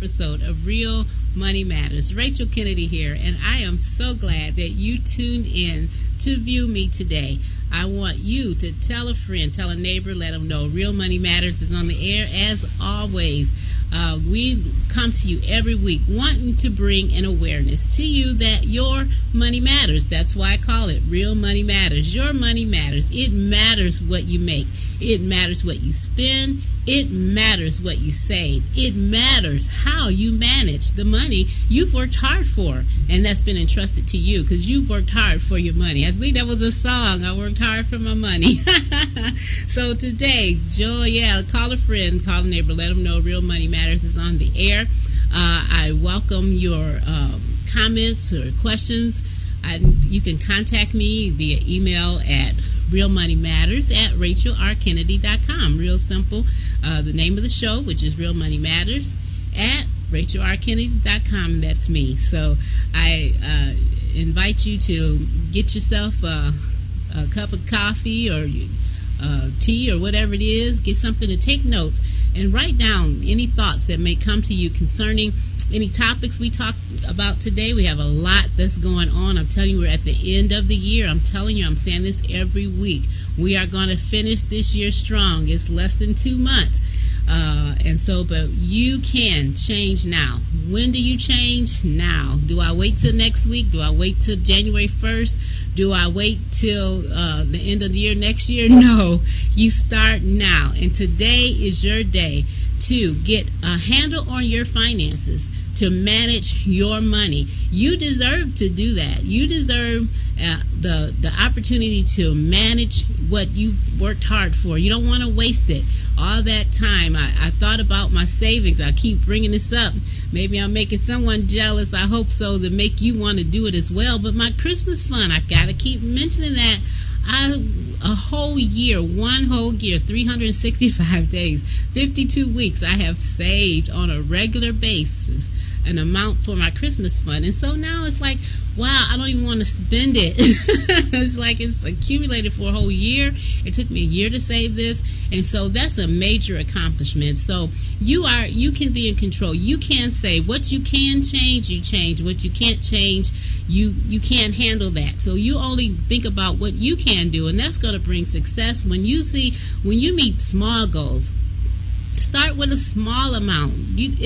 episode of Real Money Matters. Rachel Kennedy here, and I am so glad that you tuned in to view me today. I want you to tell a friend, tell a neighbor, let them know Real Money Matters is on the air as always. We come to you every week wanting to bring an awareness to you that your money matters. That's why I call it Real Money Matters. Your money matters. It matters what you make. It matters what you spend. It matters what you save. It matters how you manage the money you've worked hard for, and that's been entrusted to you because you've worked hard for your money. I believe that was a song, I worked hard for my money. So today, call a friend, call a neighbor, let them know Real Money Matters is on the air. I welcome your comments or questions. You can contact me via email at realmoneymatters@RachelRKennedy.com. Real simple. The name of the show, which is Real Money Matters, at RachelRKennedy.com. That's me. So I invite you to get yourself a cup of coffee or tea or whatever it is. Get something to take notes and write down any thoughts that may come to you concerning any topics we talk about today. We have a lot that's going on. I'm telling you, we're at the end of the year. I'm telling you, I'm saying this every week. We are going to finish this year strong. It's less than 2 months. But you can change now. When do you change? Now. Do I wait till next week? Do I wait till January 1st? Do I wait till the end of the year next year? No. You start now. And today is your day to get a handle on your finances, to manage your money. You deserve to do that. You deserve the opportunity to manage what you've worked hard for. You don't want to waste it. All that time, I thought about my savings. I keep bringing this up. Maybe I'm making someone jealous. I hope so, to make you want to do it as well. But my Christmas fund, I got to keep mentioning that. One whole year, 365 days, 52 weeks, I have saved on a regular basis an amount for my Christmas fund. And so now it's like, wow, I don't even want to spend it. It's like it's accumulated for a whole year. It took me a year to save this. And so that's a major accomplishment. So you can be in control. You can save. What you can change, you change. What you can't change, you can't handle that. So you only think about what you can do, and that's going to bring success. When you meet small goals, start with a small amount.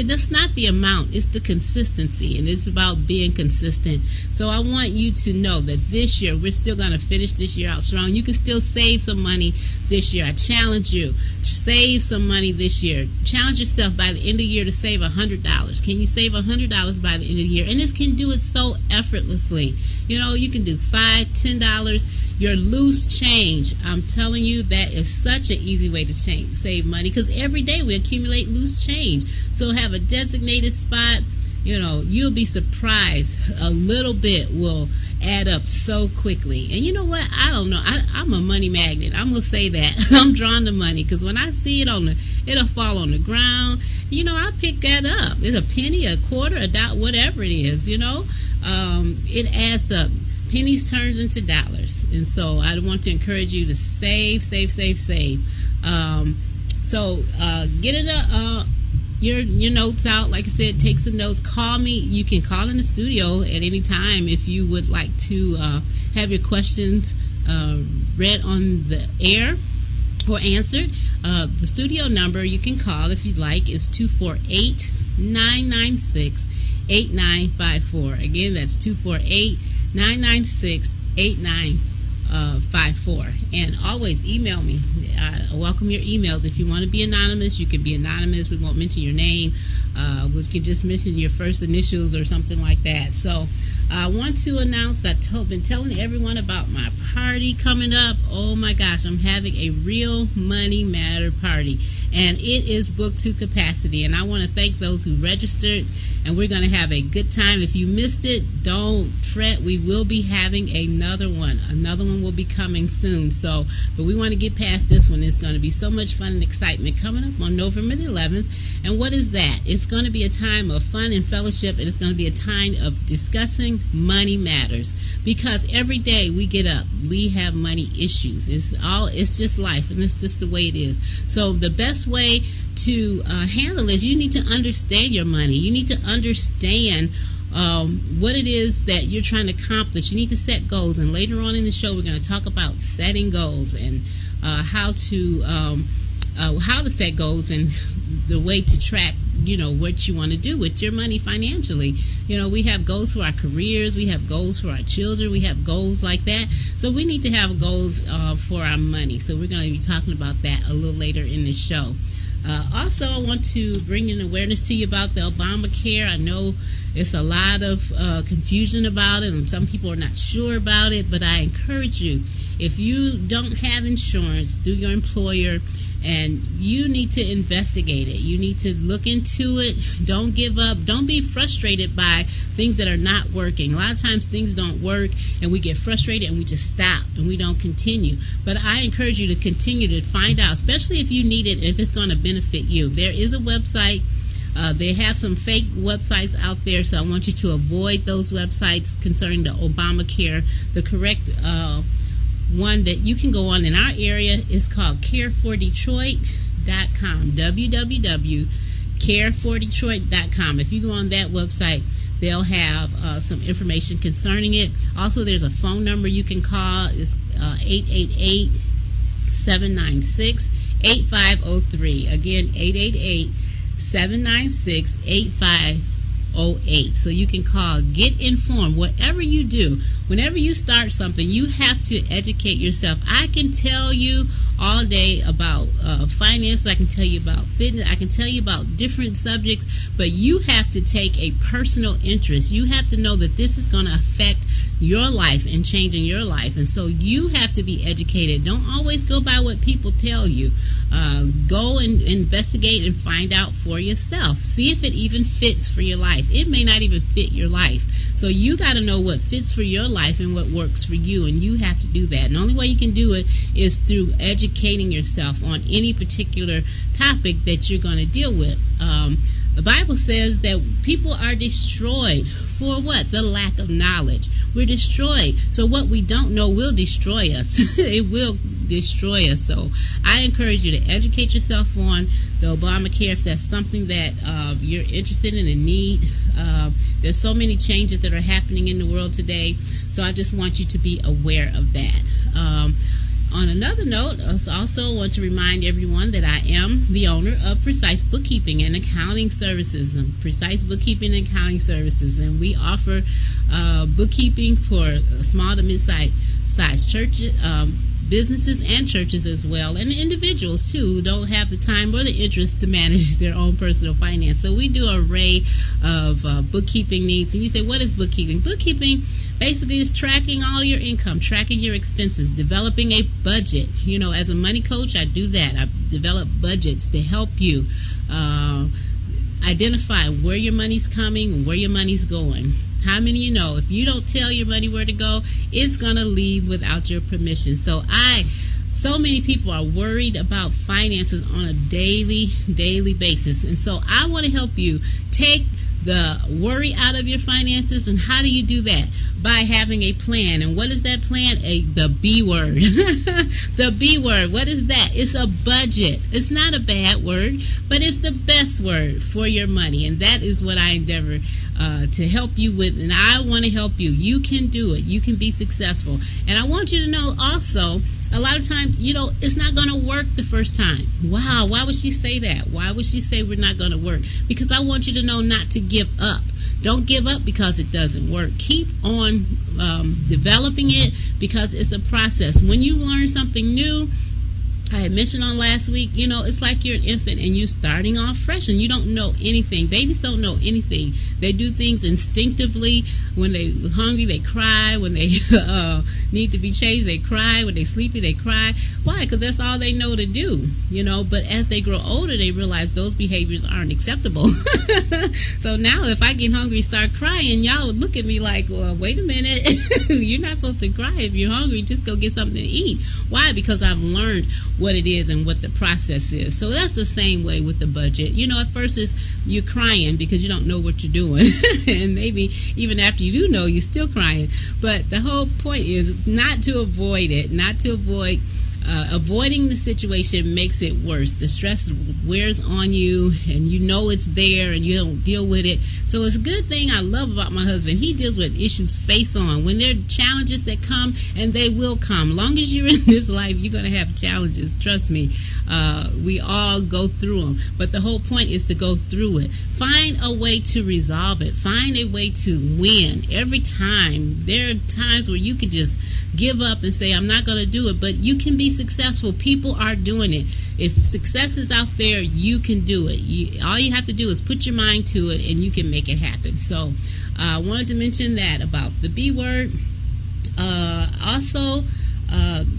That's not the amount, it's the consistency, and it's about being consistent. So I want you to know that this year, we're still going to finish this year out strong. You can still save some money this year. I challenge you, save some money this year. Challenge yourself by the end of the year to save $100. Can you save $100 by the end of the year? And this can do it so effortlessly. You can do $5, $10. Your loose change, I'm telling you, that is such an easy way to save money, because every day we accumulate loose change. So have a designated spot. You'll be surprised. A little bit will add up so quickly. And you know what? I don't know. I'm a money magnet. I'm going to say that. I'm drawn to money, because when I see it it'll fall on the ground. I pick that up. It's a penny, a quarter, a dot, whatever it is, it adds up. Pennies turns into dollars. And so I want to encourage you to save. Get your notes out. Like I said, take some notes. Call me. You can call in the studio at any time if you would like to have your questions read on the air or answered. The studio number you can call if you'd like is 248-996-8954. Again, that's 248-996-8954. And always email me. I welcome your emails. If you want to be anonymous, you can be anonymous. We won't mention your name. We can just mention your first initials or something like that. So I want to announce, I've been telling everyone about my party coming up. Oh my gosh, I'm having a Real Money Matter party, and it is booked to capacity. And I want to thank those who registered, and we're going to have a good time. If you missed it, don't fret. We will be having another one. Another one will be coming soon. But we want to get past this one. It's going to be so much fun and excitement coming up on November the 11th. And what is that? It's going to be a time of fun and fellowship, and it's going to be a time of discussing money matters. because every day we get up, we have money issues. It's just life, and it's just the way it is. So the best way to handle this, you need to understand your money. You need to understand what it is that you're trying to accomplish. You need to set goals, and later on in the show we're going to talk about setting goals and how to set goals and the way to track what you want to do with your money financially. We have goals for our careers, we have goals for our children, we have goals like that. So we need to have goals for our money. So we're going to be talking about that a little later in the show. Also, I want to bring an awareness to you about the Obamacare. I know it's a lot of confusion about it, and some people are not sure about it, but I encourage you, if you don't have insurance through your employer, and you need to investigate it. You need to look into it. Don't give up. Don't be frustrated by things that are not working. A lot of times things don't work and we get frustrated and we just stop and we don't continue. But I encourage you to continue to find out, especially if you need it, if it's going to benefit you. There is a website. They have some fake websites out there, so I want you to avoid those websites concerning the Obamacare. The correct one that you can go on in our area is called care4detroit.com, www.care4detroit.com. If you go on that website, they'll have some information concerning it. Also, there's a phone number you can call. It's 888-796-8503. Again, 888-796-8503. 08. So you can call, get informed. Whatever you do, whenever you start something, you have to educate yourself. I can tell you all day about finance. I can tell you about fitness. I can tell you about different subjects, but you have to take a personal interest. You have to know that this is going to affect your life and changing your life, and so you have to be educated. Don't always go by what people tell you. Go and investigate and find out for yourself. See if it even fits for your life. It may not even fit your life, so you got to know what fits for your life and what works for you, and you have to do that. And the only way you can do it is through educating yourself on any particular topic that you're going to deal with. The Bible says that people are destroyed for what? The lack of knowledge. We're destroyed. So what we don't know will destroy us. It will destroy us. So I encourage you to educate yourself on the Obamacare if that's something that you're interested in and need. There's so many changes that are happening in the world today. So I just want you to be aware of that. On another note, I also want to remind everyone that I am the owner of Precise Bookkeeping and Accounting Services, Precise Bookkeeping and Accounting Services, and we offer bookkeeping for small to mid-sized churches, businesses and churches as well, and individuals too who don't have the time or the interest to manage their own personal finance. So we do an array of bookkeeping needs. And you say, what is bookkeeping? Bookkeeping basically is tracking all your income, tracking your expenses, developing a budget. As a money coach, I do that. I develop budgets to help you identify where your money's coming and where your money's going. How many of you know if you don't tell your money where to go, it's going to leave without your permission? So many people are worried about finances on a daily basis. And so I want to help you take the worry out of your finances. And how do you do that? By having a plan. And what is that plan? The B word. The B word. What is that? It's a budget. It's not a bad word, but it's the best word for your money. And that is what I endeavor to help you with. And I want to help you. You can do it. You can be successful. And I want you to know also, a lot of times, it's not going to work the first time. Wow, why would she say that? Why would she say we're not going to work? Because I want you to know not to give up. Don't give up because it doesn't work. Keep on developing it because it's a process. When you learn something new, I had mentioned on last week, it's like you're an infant and you're starting off fresh and you don't know anything. Babies don't know anything. They do things instinctively. When they're hungry, they cry. When they need to be changed, they cry. When they're sleepy, they cry. Why? Because that's all they know to do, But as they grow older, they realize those behaviors aren't acceptable. So now if I get hungry, start crying, y'all would look at me like, well, wait a minute. You're not supposed to cry if you're hungry. Just go get something to eat. Why? Because I've learned what it is and what the process is. So that's the same way with the budget. At first you're crying because you don't know what you're doing. And maybe even after you do know, you're still crying. But the whole point is not to avoid it, avoiding the situation makes it worse. The stress wears on you, and you know it's there, and you don't deal with it. So it's a good thing I love about my husband. He deals with issues face on. When there are challenges that come, and they will come. Long as you're in this life, you're going to have challenges. Trust me. We all go through them. But the whole point is to go through it. Find a way to resolve it. Find a way to win. Every time, there are times where you could just give up and say, I'm not going to do it, but you can be successful. People are doing it. If success is out there, you can do it. All you have to do is put your mind to it, and you can make it happen. So I wanted to mention that about the B word. Also,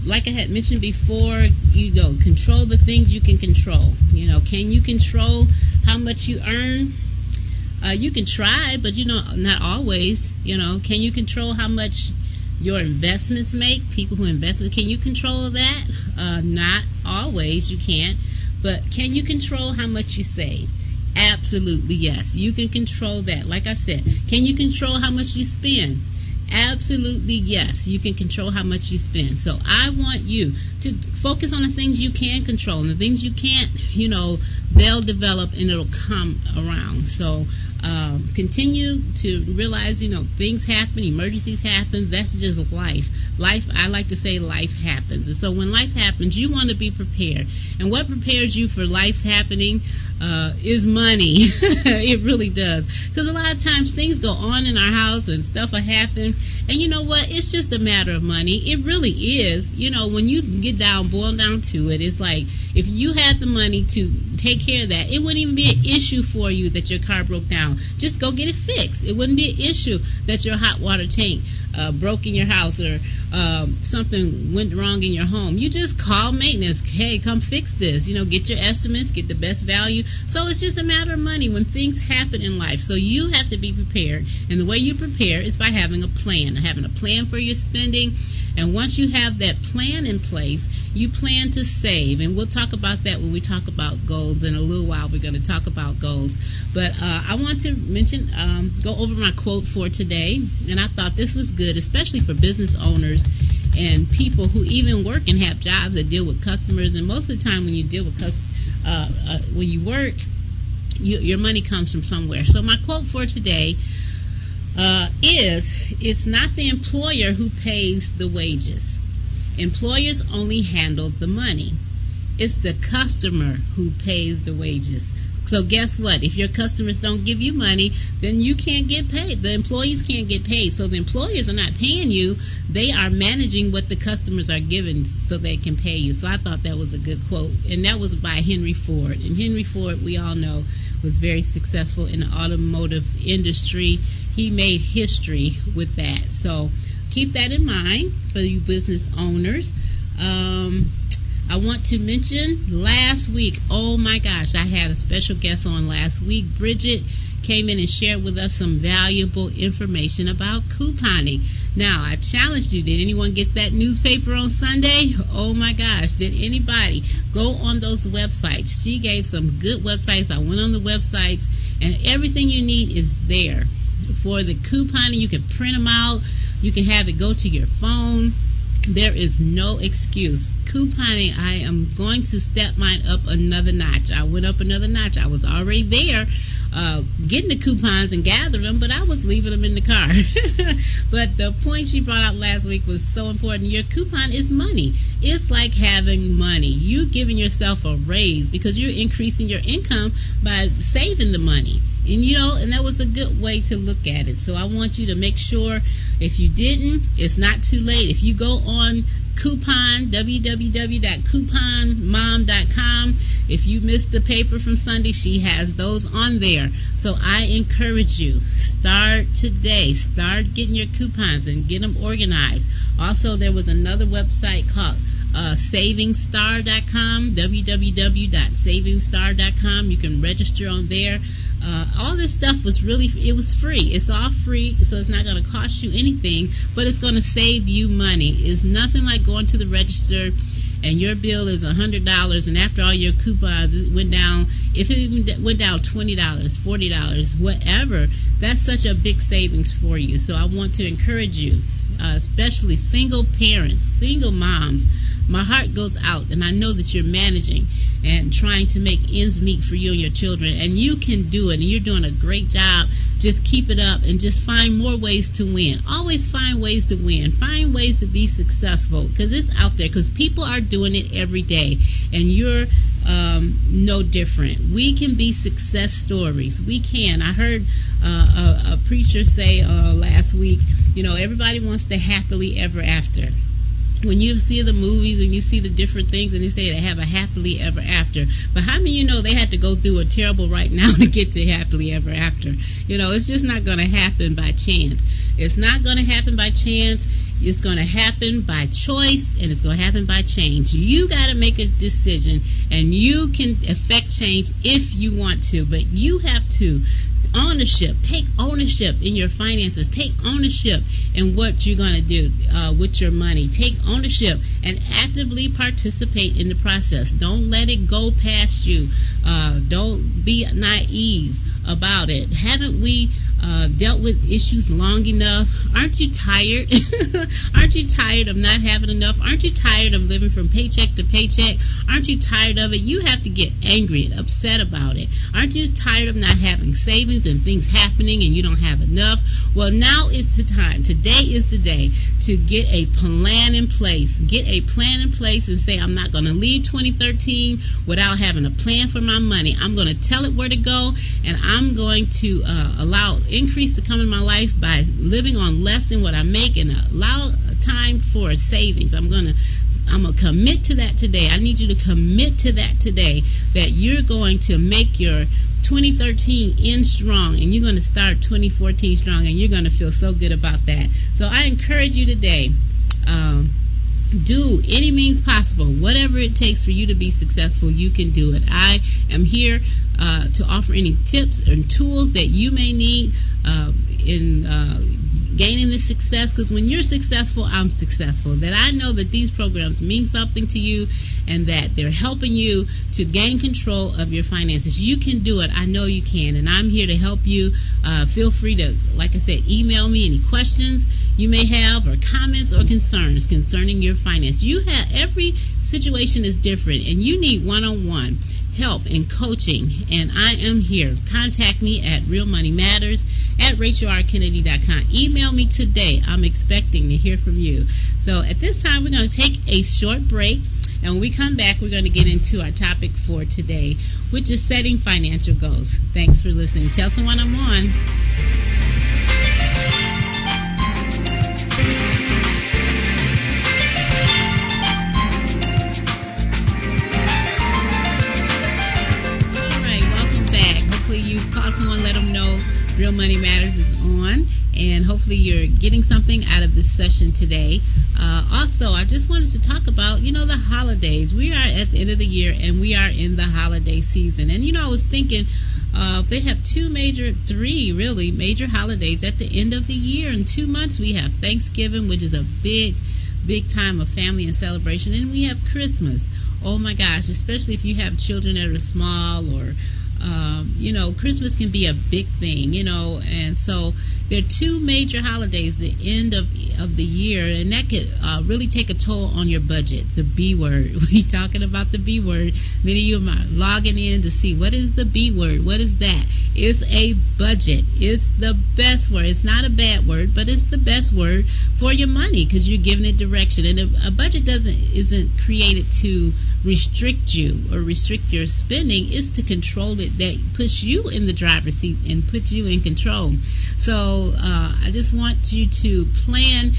like I had mentioned before, control the things you can control. Can you control how much you earn? You can try, but not always. Can you control how much your investments make? People who invest, can you control that? Not always, you can't. But can you control how much you save? Absolutely, yes. You can control that. Like I said, can you control how much you spend? Absolutely, yes. You can control how much you spend. So I want you to focus on the things you can control, and the things you can't, they'll develop and it'll come around. So continue to realize, things happen, emergencies happen. That's just life. I like to say life happens. And so when life happens, you want to be prepared. And what prepares you for life happening is money. It really does. Because a lot of times things go on in our house and stuff will happen. And you know what? It's just a matter of money. It really is. When you boil down to it, it's like if you had the money to take care of that, it wouldn't even be an issue for you that your car broke down. Just go get it fixed. It wouldn't be an issue that your hot water tank broke in your house, or something went wrong in your home. You just call maintenance. Hey, come fix this. Get your estimates, get the best value. So it's just a matter of money when things happen in life. So you have to be prepared. And the way you prepare is by having a plan for your spending. And once you have that plan in place, you plan to save. And we'll talk about that when we talk about goals. In a little while, we're going to talk about goals. But I want to mention, go over my quote for today. And I thought this was good, especially for business owners and people who even work and have jobs that deal with customers. And most of the time when you deal with when you work, your money comes from somewhere. So my quote for today is, it's not the employer who pays the wages. Employers only handle the money. It's the customer who pays the wages. So guess what? If your customers don't give you money, then you can't get paid. The employees can't get paid. So the employers are not paying you. They are managing what the customers are giving so they can pay you. So I thought that was a good quote. And that was by Henry Ford. And Henry Ford, we all know, was very successful in the automotive industry. He made history with that. So keep that in mind for you business owners. I want to mention last week, oh my gosh, I had a special guest on last week. Bridget came in and shared with us some valuable information about couponing. Now, I challenged you. Did anyone get that newspaper on Sunday? Oh my gosh, did anybody? Go on those websites. She gave some good websites. I went on the websites, and everything you need is there. For the couponing, you can print them out. You can have it go to your phone. There is no excuse. Couponing, I am going to step mine up another notch. I went up another notch. I was already there getting the coupons and gathering them, but I was leaving them in the car. But the point she brought out last week was so important. Your coupon is money. It's like having money. You giving yourself a raise because you're increasing your income by saving the money. And that was a good way to look at it. So I want you to make sure, if you didn't, it's not too late. If you go on Coupon, www.couponmom.com, if you missed the paper from Sunday, she has those on there. So I encourage you, start today. Start getting your coupons and get them organized. Also, there was another website called SavingStar.com, www.SavingStar.com. You can register on there. All this stuff was it was free. It's all free, so it's not going to cost you anything, but it's going to save you money. It's nothing like going to the register and your bill is $100, and after all your coupons it went down, if it even went down $20, $40, whatever, that's such a big savings for you. So I want to encourage you, especially single parents, single moms. My heart goes out, and I know that you're managing and trying to make ends meet for you and your children, and you can do it, and you're doing a great job. Just keep it up and just find more ways to win. Always find ways to win. Find ways to be successful, because it's out there, because people are doing it every day, and you're no different. We can be success stories. We can. I heard a preacher say last week, everybody wants the happily ever after. When you see the movies and you see the different things and they say they have a happily ever after, but how many they had to go through a terrible right now to get to happily ever after? It's just not going to happen by chance. It's not going to happen by chance. It's going to happen by choice, and it's going to happen by change. You got to make a decision, and you can affect change if you want to, but you have to. Take ownership in your finances. Take ownership in what you're going to do with your money. Take ownership and actively participate in the process. Don't let it go past you. Don't be naive about it. Haven't we dealt with issues long enough? Aren't you tired? Aren't you tired of not having enough? Aren't you tired of living from paycheck to paycheck? Aren't you tired of it? You have to get angry and upset about it. Aren't you tired of not having savings and things happening and you don't have enough? Well, now is the time. Today is the day to get a plan in place. Get a plan in place and say, I'm not going to leave 2013 without having a plan for my money. I'm going to tell it where to go, and I'm going to allow increase to come in my life by living on less than what I make, and allow time for savings. I'm gonna commit to that today. I need you to commit to that today, that you're going to make your 2013 end strong, and you're going to start 2014 strong, and you're going to feel so good about that. So I encourage you today, do any means possible, whatever it takes for you to be successful. You can do it. I am here to offer any tips and tools that you may need in gaining this success, because when you're successful, I'm successful. That I know that these programs mean something to you, and that they're helping you to gain control of your finances. You can do it. I know you can, and I'm here to help you. Feel free to, like I said, email me any questions you may have, or comments or concerns concerning your finance. Every situation is different, and you need one-on-one help and coaching, and I am here. Contact me at realmoneymatters@RachelRKennedy.com. Email me today. I'm expecting to hear from you. So at this time, we're going to take a short break, and when we come back, we're going to get into our topic for today, which is setting financial goals. Thanks for listening. Tell someone I'm on. You call someone, let them know Real Money Matters is on, and hopefully you're getting something out of this session today. Also, I just wanted to talk about, the holidays. We are at the end of the year, and we are in the holiday season. And, I was thinking they have three major holidays at the end of the year. In 2 months, we have Thanksgiving, which is a big time of family and celebration, and we have Christmas. Oh my gosh, especially if you have children that are small, or Christmas can be a big thing, and so there are two major holidays, the end of the year, and that could really take a toll on your budget. The B word. We talking about the B word. Many of you are logging in to see, what is the B word? What is that? It's a budget. It's the best word. It's not a bad word, but it's the best word for your money, because you're giving it direction. And a budget isn't created to restrict you or restrict your spending. It's to control it, that puts you in the driver's seat and puts you in control. So I just want you to plan.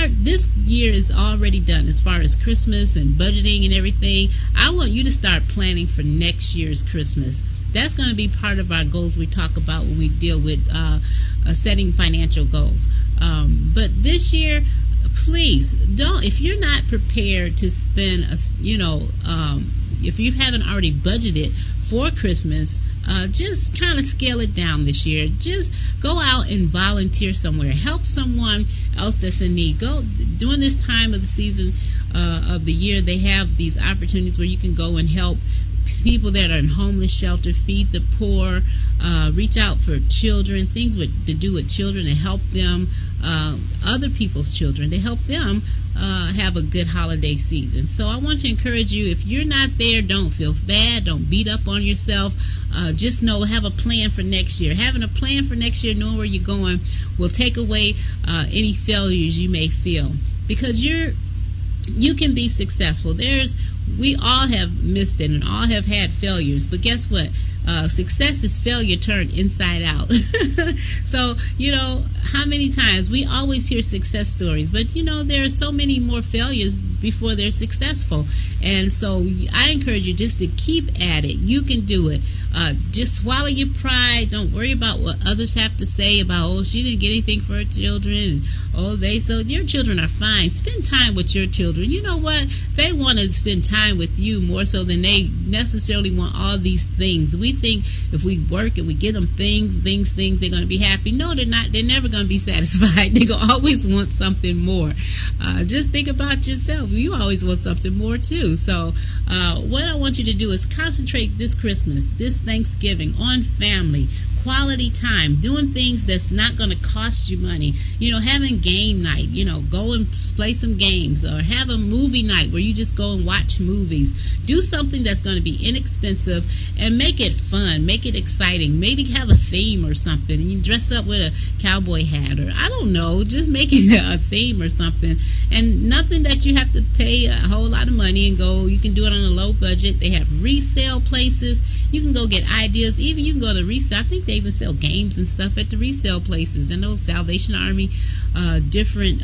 This year is already done as far as Christmas and budgeting and everything. I want you to start planning for next year's Christmas. That's going to be part of our goals we talk about when we deal with setting financial goals. But this year, please don't, if you're not prepared to spend if you haven't already budgeted for Christmas, just kind of scale it down this year. Just go out and volunteer somewhere. Help someone else that's in need. Go during this time of the season of the year. They have these opportunities where you can go and help people that are in homeless shelter, feed the poor, reach out for children, things to do with children, to help them, other people's children, to help them have a good holiday season. So I want to encourage you, if you're not there, don't feel bad, don't beat up on yourself. Just know, have a plan for next year. Having a plan for next year, knowing where you're going, will take away any failures you may feel, because you can be successful. We all have missed it and all have had failures, but guess what? Success is failure turned inside out. So, how many times we always hear success stories, but there are so many more failures before they're successful. And so I encourage you just to keep at it. You can do it. Just swallow your pride. Don't worry about what others have to say about, oh, she didn't get anything for her children. So your children are fine. Spend time with your children. You know what? They want to spend time with you more so than they necessarily want all these things. We think if we work and we get them things, they're going to be happy. No, they're not. They're never going to be satisfied. They're going to always want something more. Just think about yourself. You always want something more too. So what I want you to do is concentrate this Christmas, this Thanksgiving, on family, quality time, doing things that's not going to cost you money. Having game night, go and play some games, or have a movie night where you just go and watch movies. Do something that's going to be inexpensive and make it fun, make it exciting. Maybe have a theme or something, and you dress up with a cowboy hat, or I don't know, just make it a theme or something. And nothing that you have to pay a whole lot of money and go. You can do it on a low budget. They have resale places. You can go get ideas. Even you can go to resale. I think they even sell games and stuff at the resale places. And those Salvation Army, different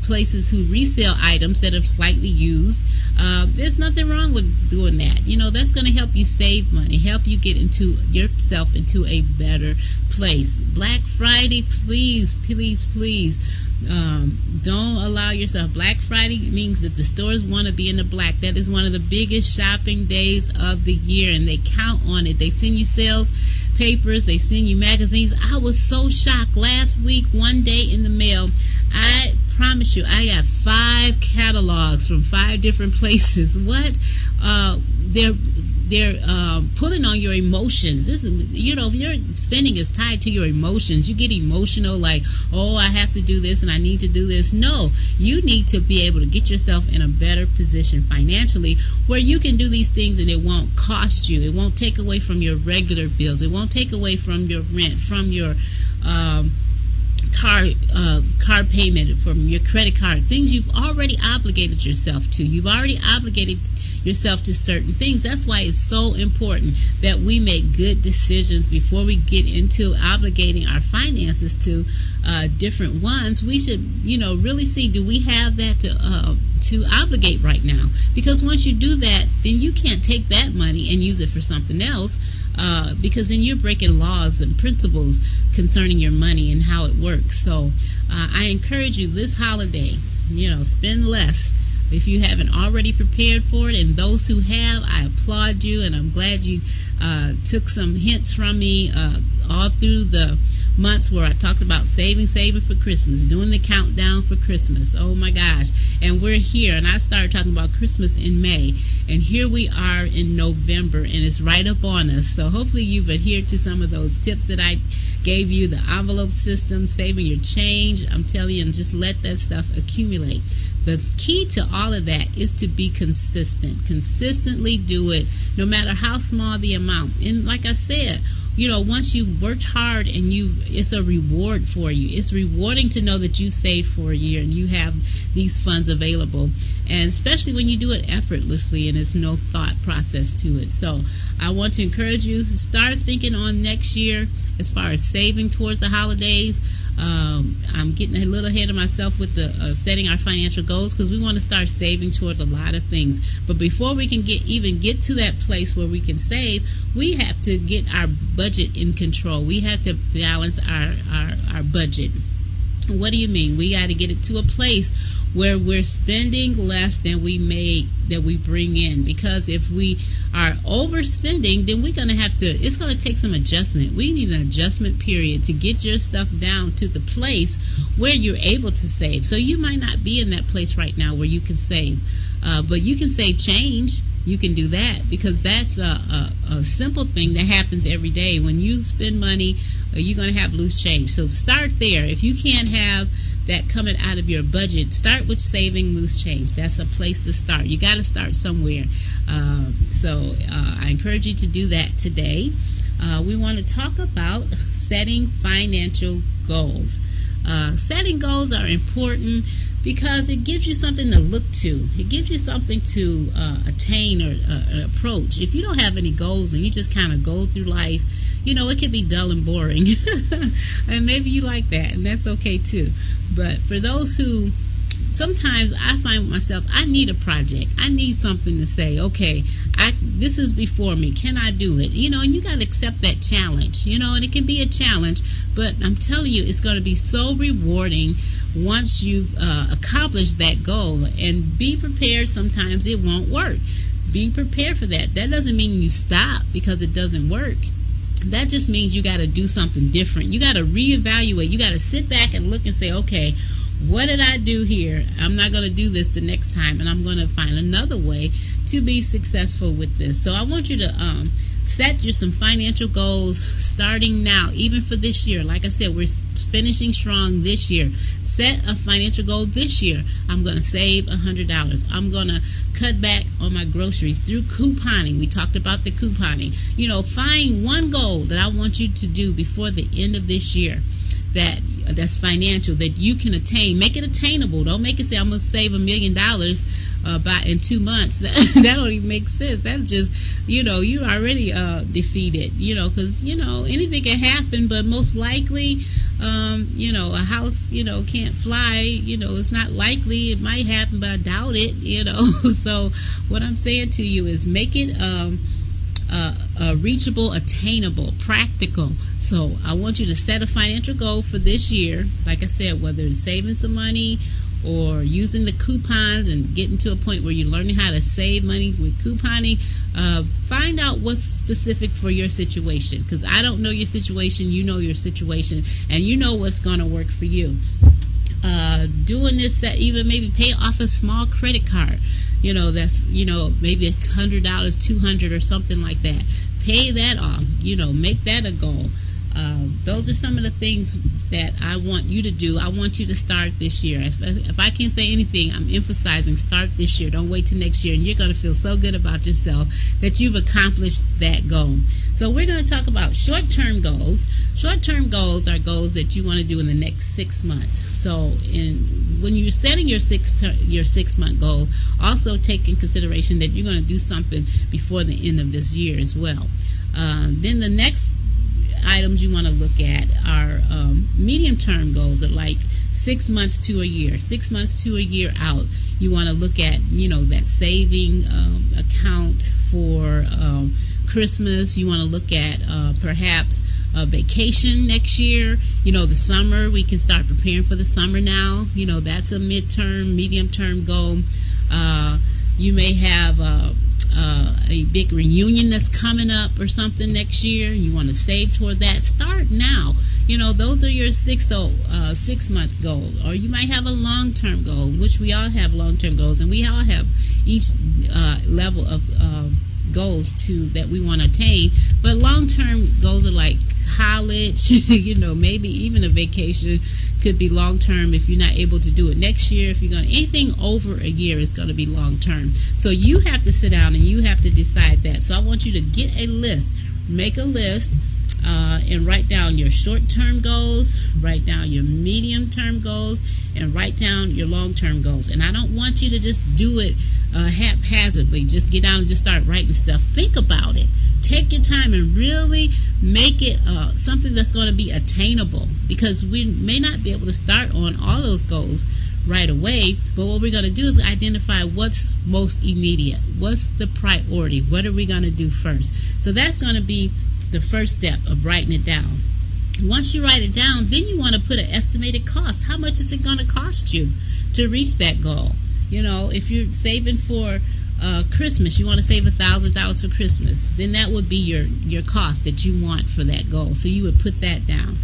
places who resell items that are slightly used. There's nothing wrong with doing that. That's going to help you save money, help you get yourself into a better place. Black Friday, please, please, please. Don't allow yourself. Black Friday means that the stores want to be in the black. That is one of the biggest shopping days of the year, and they count on it. They send you sales papers, they send you magazines. I was so shocked last week, one day in the mail. I promise you, I got 5 catalogs from 5 different places. What? They're pulling on your emotions. This is, if your spending is tied to your emotions, you get emotional, like, oh, I have to do this and I need to do this. No, you need to be able to get yourself in a better position financially where you can do these things and it won't cost you. It won't take away from your regular bills. It won't take away from your rent, from your car payment, from your credit card, things you've already obligated yourself to. You've already obligated yourself to certain things. That's why it's so important that we make good decisions before we get into obligating our finances to different ones. We should, really see, do we have that to obligate right now? Because once you do that, then you can't take that money and use it for something else, because then you're breaking laws and principles concerning your money and how it works. So I encourage you this holiday, spend less. If you haven't already prepared for it, and those who have, I applaud you, and I'm glad you took some hints from me all through the months where I talked about saving for Christmas, doing the countdown for Christmas. Oh my gosh. And we're here, and I started talking about Christmas in May, and here we are in November, and it's right up on us. So hopefully you've adhered to some of those tips that I gave you, the envelope system, saving your change. I'm telling you, and just let that stuff accumulate. The key to all of that is to be consistent. Consistently do it, no matter how small the amount. And like I said, once you've worked hard and it's a reward for you. It's rewarding to know that you saved for a year and you have these funds available. And especially when you do it effortlessly and there's no thought process to it. So I want to encourage you to start thinking on next year as far as saving towards the holidays. I'm getting a little ahead of myself with the setting our financial goals, because we want to start saving towards a lot of things. But before we can get to that place where we can save, we have to get our budget in control. We have to balance our budget. What do you mean? We got to get it to a place where we're spending less than we bring in, because if we are overspending, then it's going to take some adjustment. We need an adjustment period to get your stuff down to the place where you're able to save. So you might not be in that place right now where you can save, but you can save change. You can do that, because that's a simple thing that happens every day. When you spend money, you're going to have loose change. So start there. If you can't have that coming out of your budget, start with saving loose change. That's a place to start. You got to start somewhere. So I encourage you to do that today. We want to talk about setting financial goals. Setting goals are important because it gives you something to look to. It gives you something to attain or approach. If you don't have any goals and you just kind of go through life, it can be dull and boring. And maybe you like that, and that's okay too. But for those who, sometimes I find with myself, I need a project. I need something to say, okay, this is before me. Can I do it? And you got to accept that challenge, and it can be a challenge, but I'm telling you, it's going to be so rewarding once you've accomplished that goal. And be prepared. Sometimes it won't work. Be prepared for that. That doesn't mean you stop because it doesn't work. That just means you got to do something different. You got to reevaluate. You got to sit back and look and say, okay, what did I do here? I'm not going to do this the next time, and I'm going to find another way to be successful with this. So I want you to set some financial goals starting now, even for this year. Like I said, we're finishing strong this year. Set a financial goal this year. I'm going to save $100. I'm going to cut back on my groceries through couponing. We talked about the couponing. Find one goal that I want you to do before the end of this year that's financial, that you can attain. Make it attainable. Don't make it say I'm going to save $1 million in 2 months. That don't even make sense. That's just, you're already defeated, because, anything can happen, but most likely, a house, can't fly, it's not likely. It might happen, but I doubt it, So what I'm saying to you is make it reachable, attainable, practical. So I want you to set a financial goal for this year. Like I said, whether it's saving some money or using the coupons and getting to a point where you're learning how to save money with couponing, find out what's specific for your situation, because I don't know your situation. You know your situation, and you know what's going to work for you. Doing this, even maybe pay off a small credit card. That's, maybe $100, $200 or something like that. Pay that off, make that a goal. Those are some of the things that I want you to do. I want you to start this year. If I can't say anything, I'm emphasizing start this year. Don't wait till next year, and you're going to feel so good about yourself that you've accomplished that goal. So we're going to talk about short-term goals. Short-term goals are goals that you want to do in the next 6 months. So when you're setting your 6-month goal, also take in consideration that you're going to do something before the end of this year as well. Then the next items you want to look at are medium-term goals, are like 6 months to a year. 6 months to a year out, you want to look at that saving account for Christmas. You want to look at perhaps a vacation next year. The summer, we can start preparing for the summer now. That's a medium-term goal. You may have a big reunion that's coming up or something next year. You want to save toward that. Start now. Those are your 6-month goals. Or you might have a long-term goal, which we all have long-term goals, and we all have each level of goals that we want to attain. But long-term goals are like college, maybe even a vacation could be long-term if you're not able to do it next year. If you're going anything over a year is going to be long-term. So you have to sit down and you have to decide that. So I want you to get a list, make a list, and write down your short-term goals, write down your medium-term goals, and write down your long-term goals. And I don't want you to just do it haphazardly. Just get down and just start writing stuff. Think about it. Take your time and really make it something that's going to be attainable, because we may not be able to start on all those goals right away, but what we're going to do is identify what's most immediate, what's the priority, what are we going to do first. So that's going to be the first step of writing it down. Once you write it down, then you want to put an estimated cost. How much is it going to cost you to reach that goal? If you're saving for Christmas, you want to save $1,000 for Christmas, then that would be your cost that you want for that goal. So you would put that down.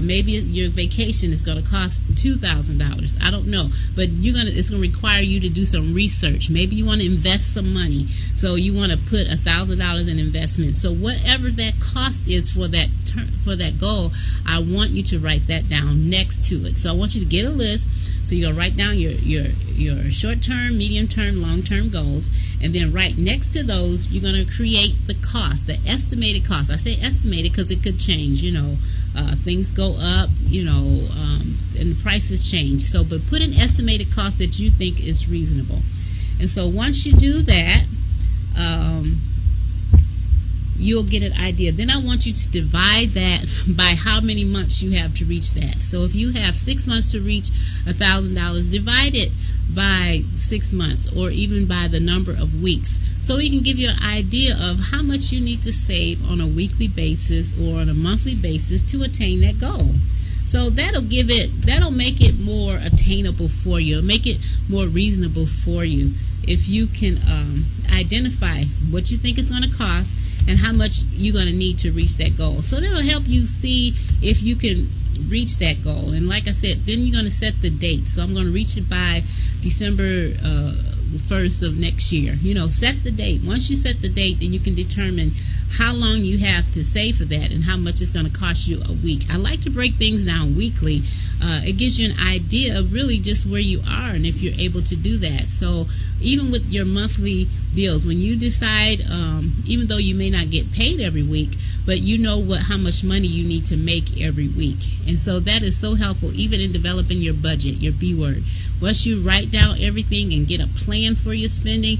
Maybe your vacation is going to cost $2,000. I don't know, but it's going to require you to do some research. Maybe you want to invest some money, so you want to put $1,000 in investment. So whatever that cost is for that goal, I want you to write that down next to it. So I want you to get a list. So you're going to write down your short-term, medium-term, long-term goals, and then right next to those, you're going to create the cost, the estimated cost. I say estimated because it could change. Things go up, and the prices change. So, but put an estimated cost that you think is reasonable. And so once you do that, you'll get an idea. Then I want you to divide that by how many months you have to reach that. So if you have 6 months to reach $1,000, divide it by 6 months, or even by the number of weeks, so we can give you an idea of how much you need to save on a weekly basis or on a monthly basis to attain that goal. So that'll make it more attainable for you, make it more reasonable for you if you can identify what you think it's going to cost and how much you're going to need to reach that goal. So that'll help you see if you can reach that goal. And like I said, then you're going to set the date. So I'm going to reach it by December 1st of next year. Set the date. Once you set the date, then you can determine how long you have to save for that and how much it's going to cost you a week. I like to break things down weekly. It gives you an idea of really just where you are and if you're able to do that. So even with your monthly bills, when you decide, even though you may not get paid every week, but you know how much money you need to make every week. And so that is so helpful even in developing your budget, your B word. Once you write down everything and get a plan for your spending,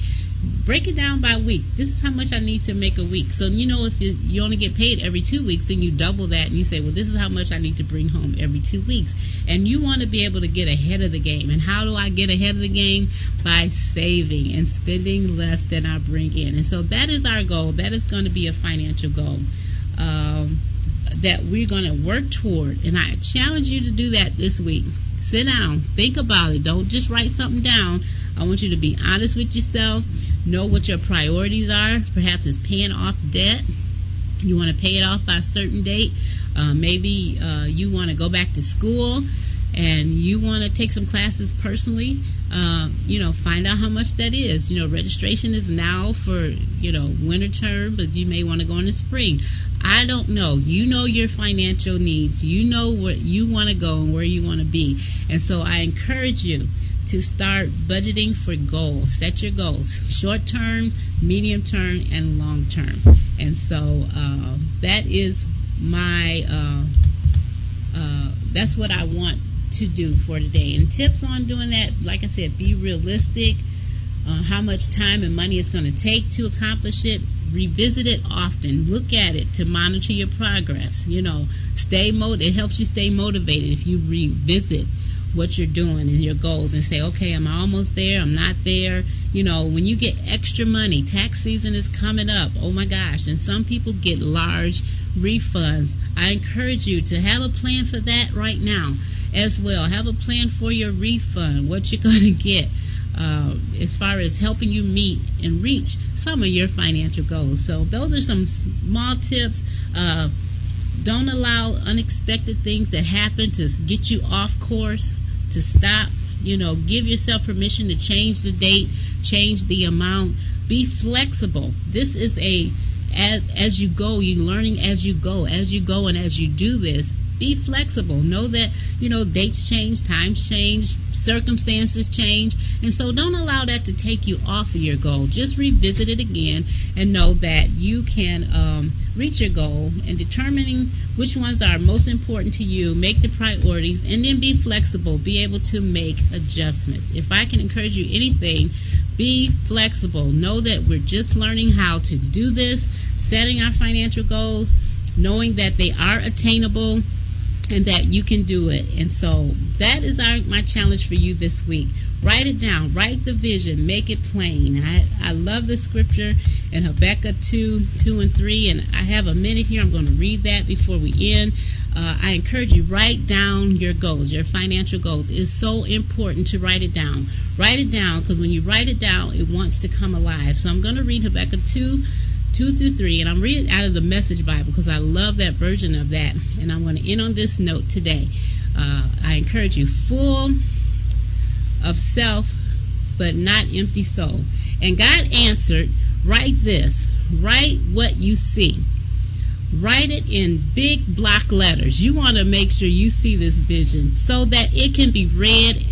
break it down by week. This is how much I need to make a week. So if you only get paid every 2 weeks, then you double that and you say, well, this is how much I need to bring home every 2 weeks. And you want to be able to get ahead of the game. And how do I get ahead of the game? By saving and spending less than I bring in. And so that is our goal. That is going to be a financial goal that we're going to work toward. And I challenge you to do that this week. Sit down, think about it. Don't just write something down. I want you to be honest with yourself. Know what your priorities are. Perhaps it's paying off debt. You want to pay it off by a certain date. Maybe you want to go back to school and you want to take some classes personally. Find out how much that is. Registration is now for, winter term, but you may want to go in the spring. I don't know. You know your financial needs. You know where you want to go and where you want to be. And so I encourage you to start budgeting for goals. Set your goals, short term, medium term, and long term. And so that is that's what I want to do for today. And tips on doing that, like I said, be realistic. How much time and money it's going to take to accomplish it. Revisit it often. Look at it to monitor your progress. It helps you stay motivated if you revisit what you're doing and your goals and say, okay, I'm almost there, I'm not there. When you get extra money, tax season is coming up, oh my gosh, and some people get large refunds. I encourage you to have a plan for that right now as well. Have a plan for your refund, what you're going to get as far as helping you meet and reach some of your financial goals. So those are some small tips. Don't allow unexpected things that happen to get you off course, to stop. Give yourself permission to change the date, change the amount. Be flexible. This is as you go, you're learning as you go, and as you do this. Be flexible. Know that, dates change, times change, circumstances change. And so don't allow that to take you off of your goal. Just revisit it again and know that you can reach your goal, and determining which ones are most important to you, make the priorities, and then be flexible. Be able to make adjustments. If I can encourage you anything, be flexible. Know that we're just learning how to do this, setting our financial goals, knowing that they are attainable, and that you can do it. And so that is my challenge for you this week. Write it down. Write the vision. Make it plain. I love the scripture in Habakkuk 2:2 and 3, and I have a minute here. I'm going to read that before we end. I encourage you, write down your goals, your financial goals. It's so important to write it down. Write it down, because when you write it down, it wants to come alive. So I'm going to read Habakkuk 2-3, and I'm reading out of the Message Bible because I love that version of that. And I'm going to end on this note today. I encourage you, full of self, but not empty soul. And God answered, write this, write what you see. Write it in big block letters. You want to make sure you see this vision so that it can be read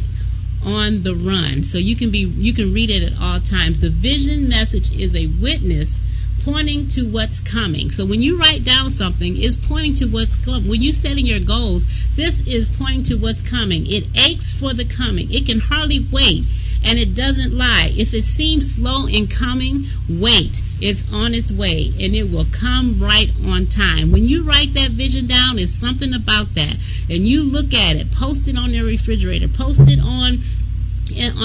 on the run. So you can read it at all times. The vision message is a witness pointing to what's coming. So when you write down something, it's pointing to what's coming. When you're setting your goals, this is pointing to what's coming. It aches for the coming. It can hardly wait, and it doesn't lie. If it seems slow in coming, wait. It's on its way, and it will come right on time. When you write that vision down, it's something about that. And you look at it, post it on your refrigerator, post it on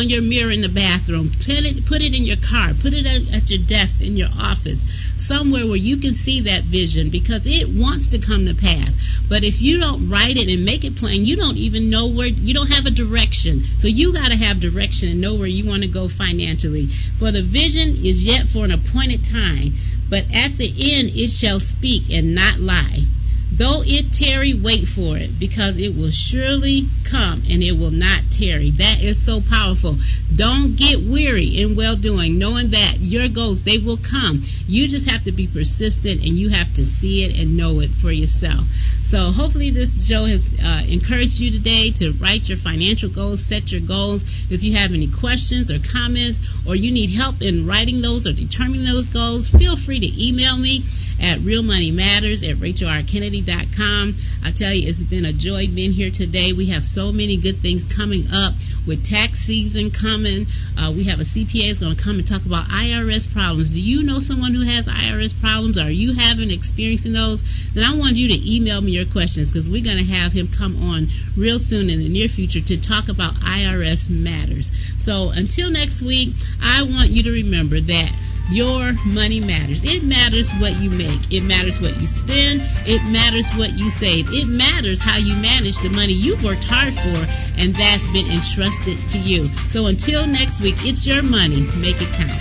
your mirror in the bathroom, put it in your car, put it at your desk in your office, somewhere where you can see that vision, because it wants to come to pass. But if you don't write it and make it plain, you don't even know where, you don't have a direction. So you got to have direction and know where you want to go financially. For the vision is yet for an appointed time, but at the end it shall speak and not lie. Though it tarry, wait for it, because it will surely come and it will not tarry. That is so powerful. Don't get weary in well-doing, knowing that your goals, they will come. You just have to be persistent, and you have to see it and know it for yourself. So hopefully this show has encouraged you today to write your financial goals, set your goals. If you have any questions or comments, or you need help in writing those or determining those goals, feel free to email me at realmoneymatters@rachelrkennedy.com. I tell you, it's been a joy being here today. We have so many good things coming up with tax season coming. We have a CPA is going to come and talk about IRS problems. Do you know someone who has IRS problems? Are you experiencing those? Then I want you to email me your questions, because we're going to have him come on real soon in the near future to talk about IRS matters. So until next week, I want you to remember that your money matters. It matters what you make. It matters what you spend. It matters what you save. It matters how you manage the money you've worked hard for and that's been entrusted to you. So until next week, it's your money. Make it count.